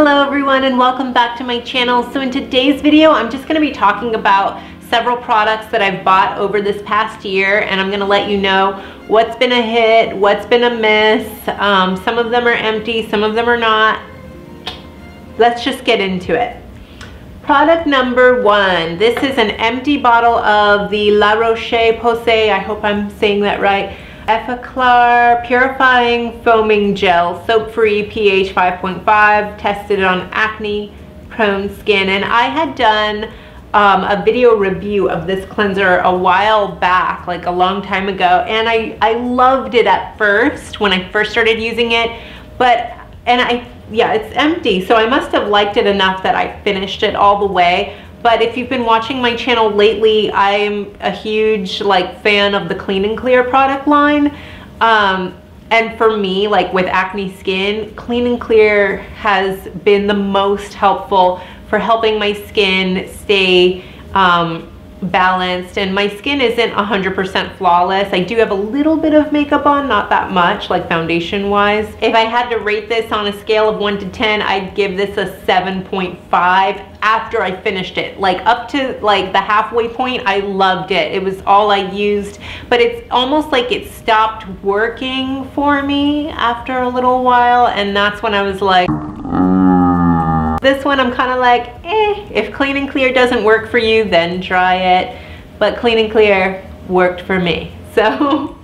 Hello everyone and welcome back to my channel. So in today's video I'm just going to be talking about several products that I've bought over this past year, and I'm going to let you know what's been a hit, what's been a miss. Some of them are empty, some of them are not. Let's just get into it. Product number one. This is an empty bottle of the La Roche-Posay, I hope I'm saying that right, Effaclar Purifying Foaming Gel, soap-free, pH 5.5, tested on acne-prone skin. And I had done a video review of this cleanser a while back, like a long time ago, and I loved it at first when I first started using it, yeah, it's empty, so I must have liked it enough that I finished it all the way. But if you've been watching my channel lately, I'm a huge fan of the Clean and Clear product line. And for me, with acne skin, Clean and Clear has been the most helpful for helping my skin stay balanced. And my skin isn't 100% flawless. I do have a little bit of makeup on, not that much, foundation wise. If I had to rate this on a scale of 1 to 10, I'd give this a 7.5 after I finished it. Up to the halfway point, I loved it. It was all I used, but it's almost like it stopped working for me after a little while, and that's when I was like, this one I'm kind of if Clean and Clear doesn't work for you, then try it. But Clean and Clear worked for me. So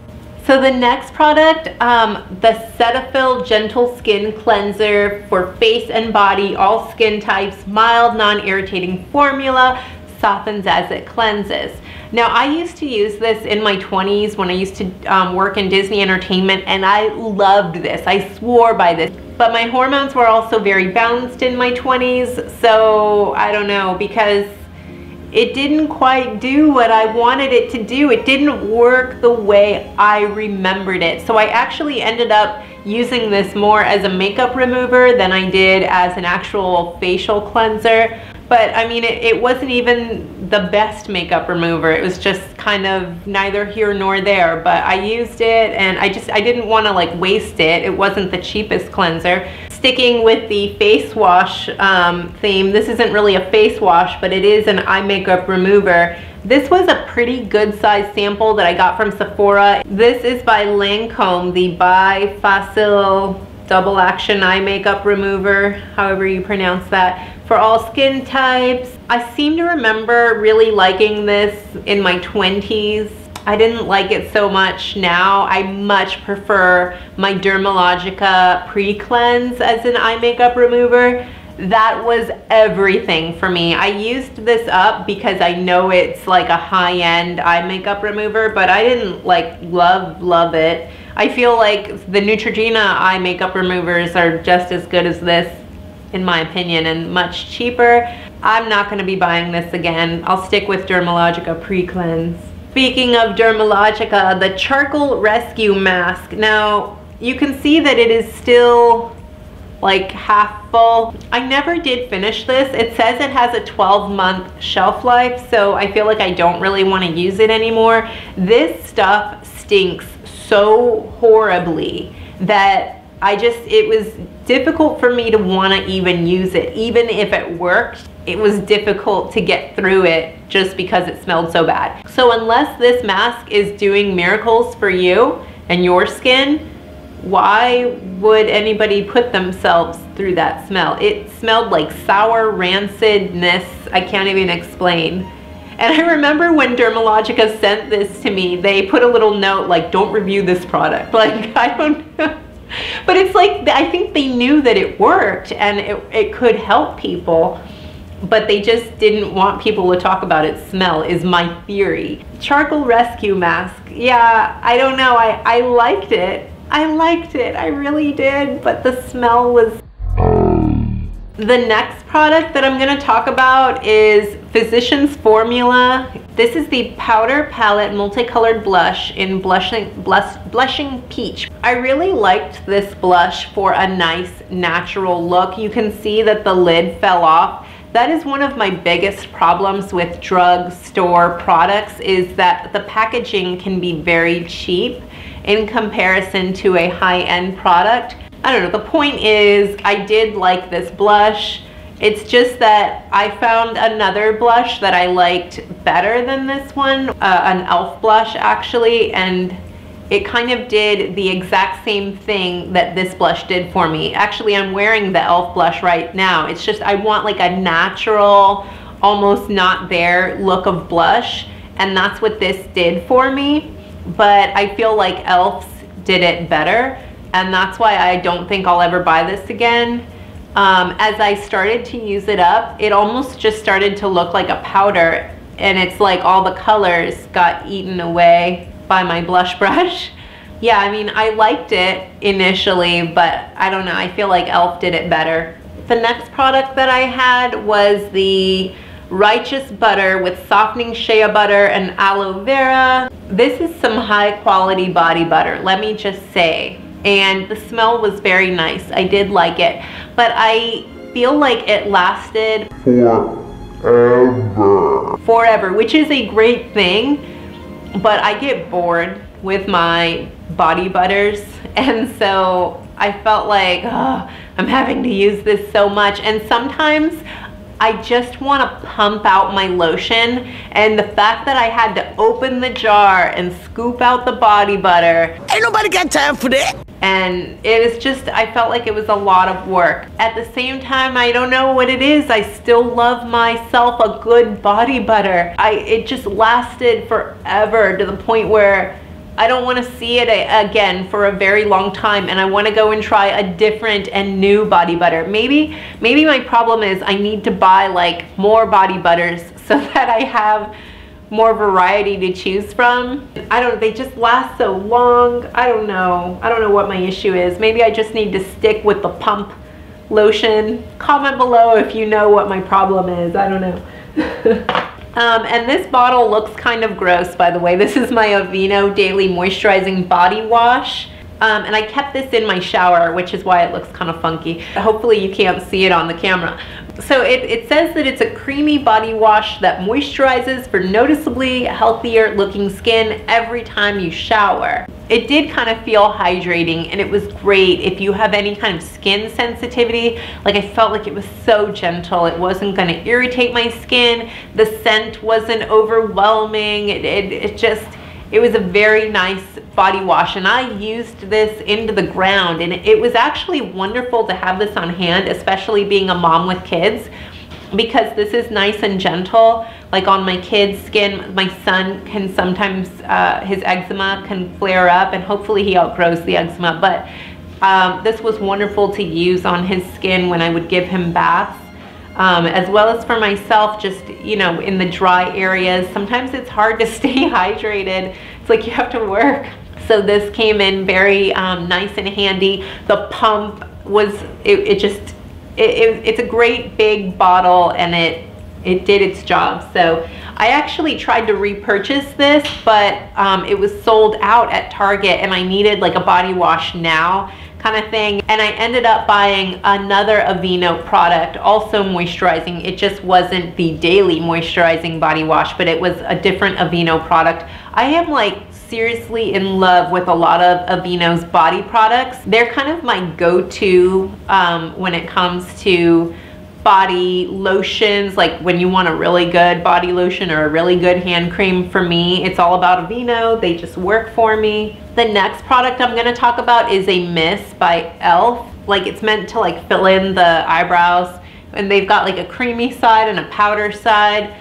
the next product, the Cetaphil Gentle Skin Cleanser for face and body, all skin types, mild, non-irritating formula, softens as it cleanses. Now, I used to use this in my 20s when I used to work in Disney entertainment, and I loved this. I swore by this. But my hormones were also very balanced in my 20s, so I don't know, because it didn't quite do what I wanted it to do. It didn't work the way I remembered it. So I actually ended up using this more as a makeup remover than I did as an actual facial cleanser. But I mean, it wasn't even the best makeup remover. It was just kind of neither here nor there. But I used it, and I didn't want to waste it. It wasn't the cheapest cleanser. Sticking with the face wash theme, this isn't really a face wash, but it is an eye makeup remover. This was a pretty good size sample that I got from Sephora. This is by LANCÔME, the Bi-Facil double action eye makeup remover, however you pronounce that, for all skin types. I seem to remember really liking this in my 20s. I didn't like it so much now. I much prefer my Dermalogica Precleanse as an eye makeup remover. That was everything for me. I used this up because I know it's a high-end eye makeup remover, but I didn't love it. I feel like the Neutrogena eye makeup removers are just as good as this, in my opinion, and much cheaper. I'm not going to be buying this again. I'll stick with Dermalogica Precleanse. Speaking of Dermalogica, the Charcoal Rescue Mask. Now, you can see that it is still half full. I never did finish this. It says it has a 12-month shelf life, so I feel like I don't really want to use it anymore. This stuff stinks so horribly that it was difficult for me to want to even use it. Even if it worked, it was difficult to get through it just because it smelled so bad. So unless this mask is doing miracles for you and your skin, why would anybody put themselves through that smell? It smelled like sour rancidness. I can't even explain. And I remember when Dermalogica sent this to me, they put a little note don't review this product. I don't know. But it's I think they knew that it worked and it could help people, but they just didn't want people to talk about its smell, is my theory. Charcoal Rescue Mask. Yeah, I don't know. I liked it. I really did, but the smell was... The next product that I'm going to talk about is Physicians Formula. This is the Powder Palette Multicolored Blush in Blushing Peach. I really liked this blush for a nice natural look. You can see that the lid fell off. That is one of my biggest problems with drugstore products, is that the packaging can be very cheap in comparison to a high-end product. I don't know, the point is I did like this blush. It's just that I found another blush that I liked better than this one, an e.l.f. blush actually, and it kind of did the exact same thing that this blush did for me. Actually, I'm wearing the e.l.f. blush right now. It's just I want like a natural, almost not there look of blush, and that's what this did for me. But I feel like e.l.f.'s did it better, and that's why I don't think I'll ever buy this again. As I started to use it up, it almost just started to look like a powder, and it's like all the colors got eaten away by my blush brush. Yeah, I mean, I liked it initially, but I don't know, I feel like e.l.f. did it better. The next product that I had was the Righteous Butter with softening shea butter and aloe vera. This is some high quality body butter, let me just say. And the smell was very nice. I did like it, but I feel like it lasted forever, which is a great thing, but I get bored with my body butters, and so I felt like, oh, I'm having to use this so much, and sometimes I just want to pump out my lotion, and the fact that I had to open the jar and scoop out the body butter, ain't nobody got time for that. And it was just, I felt like it was a lot of work. At the same time, I don't know what it is, I still love myself a good body butter. It just lasted forever, to the point where I don't want to see it again for a very long time, and I want to go and try a different and new body butter. Maybe my problem is I need to buy like more body butters so that I have more variety to choose from. They just last so long. I don't know what my issue is. Maybe I just need to stick with the pump lotion. Comment below if you know what my problem is. I don't know. And this bottle looks kind of gross, by the way. This is my Aveeno Daily Moisturizing Body Wash. And I kept this in my shower, which is why it looks kind of funky. Hopefully you can't see it on the camera. So it says that it's a creamy body wash that moisturizes for noticeably healthier looking skin every time you shower. It did kind of feel hydrating, and it was great if you have any kind of skin sensitivity. Like, I felt like it was so gentle. It wasn't going to irritate my skin. The scent wasn't overwhelming. It was a very nice body wash, and I used this into the ground, and it was actually wonderful to have this on hand, especially being a mom with kids, because this is nice and gentle. Like on my kids' skin, my son can sometimes, his eczema can flare up, and hopefully he outgrows the eczema, but this was wonderful to use on his skin when I would give him baths. As well as for myself, just, you know, in the dry areas. Sometimes it's hard to stay hydrated. It's like you have to work. So this came in very nice and handy. The pump was, it's a great big bottle, and it did its job. So I actually tried to repurchase this, but it was sold out at Target, and I needed like a body wash now kind of thing, and I ended up buying another Aveeno product, also moisturizing. It just wasn't the daily moisturizing body wash, but it was a different Aveeno product. I am like seriously in love with a lot of Aveeno's body products. They're kind of my go-to when it comes to body lotions. Like when you want a really good body lotion or a really good hand cream, for me, it's all about Aveeno. They just work for me. The next product I'm going to talk about is a mist by e.l.f. Like, it's meant to like fill in the eyebrows, and they've got like a creamy side and a powder side.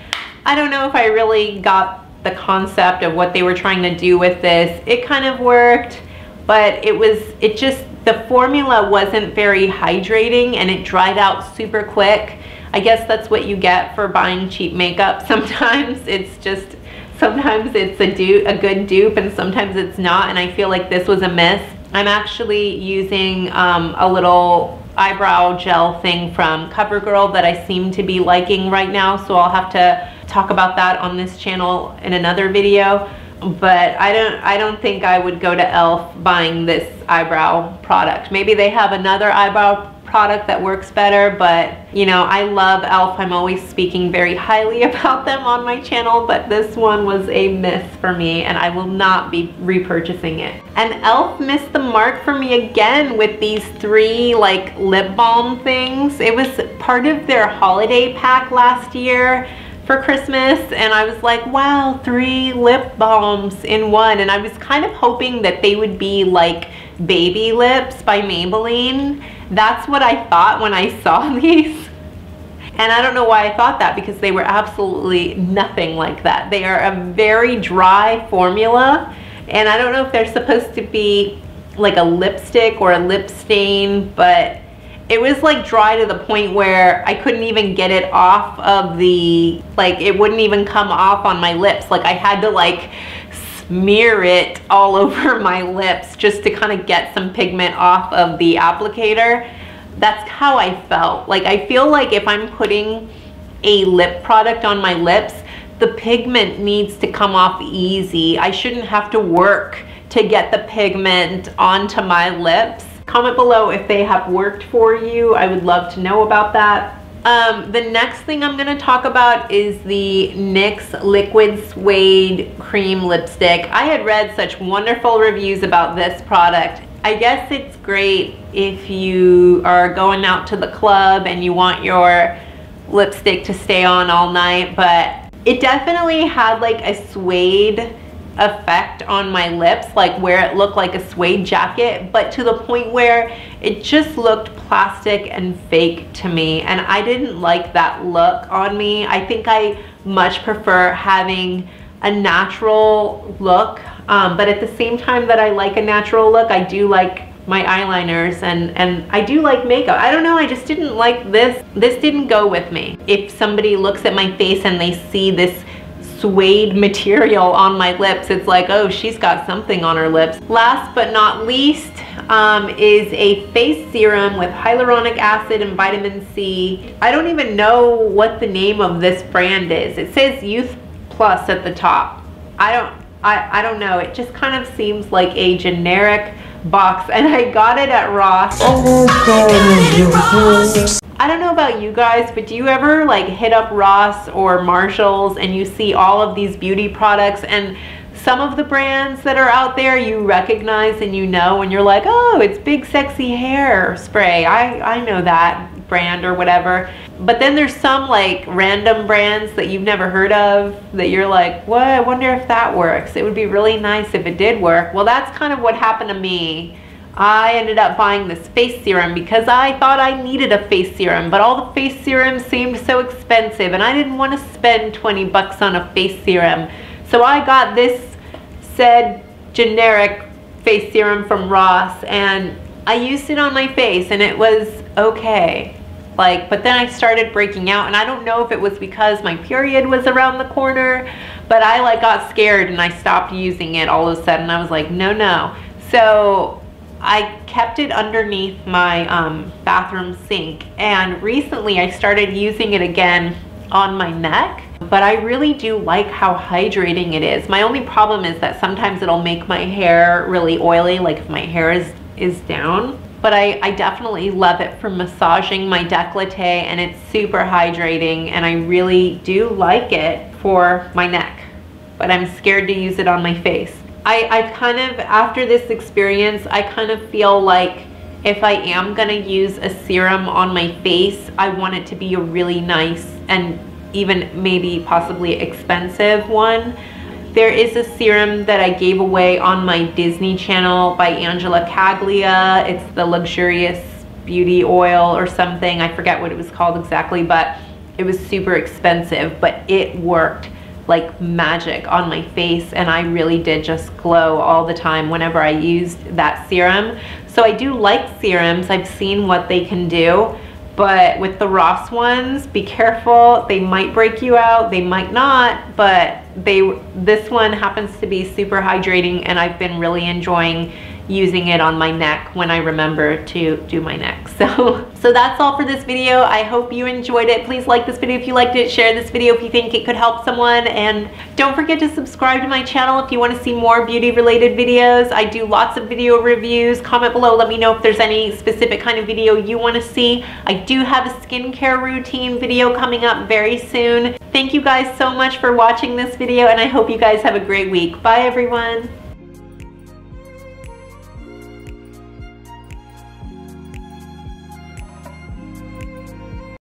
I don't know if I really got the concept of what they were trying to do with this. It kind of worked, but the formula wasn't very hydrating, and it dried out super quick. I guess that's what you get for buying cheap makeup. Sometimes sometimes it's a good dupe, and sometimes it's not, and I feel like this was a miss. I'm actually using a little eyebrow gel thing from CoverGirl that I seem to be liking right now, so I'll have to talk about that on this channel in another video. But I don't think I would go to e.l.f. buying this eyebrow product. Maybe they have another eyebrow product that works better, but you know, I love e.l.f. I'm always speaking very highly about them on my channel, but this one was a miss for me and I will not be repurchasing it. And e.l.f. missed the mark for me again with these 3 like lip balm things. It was part of their holiday pack last year for Christmas, and I was like, wow, 3 lip balms in one. And I was kind of hoping that they would be like Baby Lips by Maybelline. That's what I thought when I saw these. And I don't know why I thought that, because they were absolutely nothing like that. They are a very dry formula, and I don't know if they're supposed to be like a lipstick or a lip stain, but it was like dry to the point where I couldn't even get it off of the, like it wouldn't even come off on my lips. Like I had to like smear it all over my lips just to kind of get some pigment off of the applicator. That's how I felt. Like I feel like if I'm putting a lip product on my lips, the pigment needs to come off easy. I shouldn't have to work to get the pigment onto my lips. Comment below if they have worked for you. I would love to know about that. The next thing I'm going to talk about is the NYX Liquid Suede Cream Lipstick. I had read such wonderful reviews about this product. I guess it's great if you are going out to the club and you want your lipstick to stay on all night, but it definitely had like a suede effect on my lips, like where it looked like a suede jacket, but to the point where it just looked plastic and fake to me, and I didn't like that look on me. I think I much prefer having a natural look, but at the same time that I like a natural look, I do like my eyeliners and I do like makeup. I don't know, I just didn't like this. This didn't go with me. If somebody looks at my face and they see this suede material on my lips, it's like, oh, she's got something on her lips. Last but not least is a face serum with hyaluronic acid and vitamin C. I don't even know what the name of this brand is. It says Youth Plus at the top. I don't know. It just kind of seems like a generic box, and I got it at Roche. I don't know about you guys, but do you ever like hit up Ross or Marshalls and you see all of these beauty products, and some of the brands that are out there you recognize and you know, and you're like, oh, it's Big Sexy Hair Spray. I know that brand or whatever. But then there's some like random brands that you've never heard of that you're like, what? I wonder if that works. It would be really nice if it did work. Well, that's kind of what happened to me. I ended up buying this face serum because I thought I needed a face serum, but all the face serums seemed so expensive and I didn't want to spend 20 bucks on a face serum. So I got this said generic face serum from Ross, and I used it on my face and it was okay. Like, but then I started breaking out, and I don't know if it was because my period was around the corner, but I like got scared and I stopped using it all of a sudden. I was like, no. So I kept it underneath my bathroom sink, and recently I started using it again on my neck, but I really do like how hydrating it is. My only problem is that sometimes it'll make my hair really oily, like if my hair is down, but I definitely love it for massaging my décolleté, and it's super hydrating, and I really do like it for my neck, but I'm scared to use it on my face. I kind of, after this experience, I kind of feel like if I am gonna use a serum on my face, I want it to be a really nice and even maybe possibly expensive one. There is a serum that I gave away on my Disney channel by Caglia. It's the Luxurious Beauty Oil or something. I forget what it was called exactly, but it was super expensive, but it worked like magic on my face, and I really did just glow all the time whenever I used that serum. So I do like serums. I've seen what they can do, but with the Ross ones, be careful. They might break you out, they might not, but this one happens to be super hydrating, and I've been really enjoying using it on my neck when I remember to do my neck. So that's all for this video. I hope you enjoyed it. Please like this video if you liked it, share this video if you think it could help someone, and don't forget to subscribe to my channel if you want to see more beauty related videos. I do lots of video reviews. Comment below, let me know if there's any specific kind of video you want to see. I do have a skincare routine video coming up very soon. Thank you guys so much for watching this video, and I hope you guys have a great week. Bye everyone.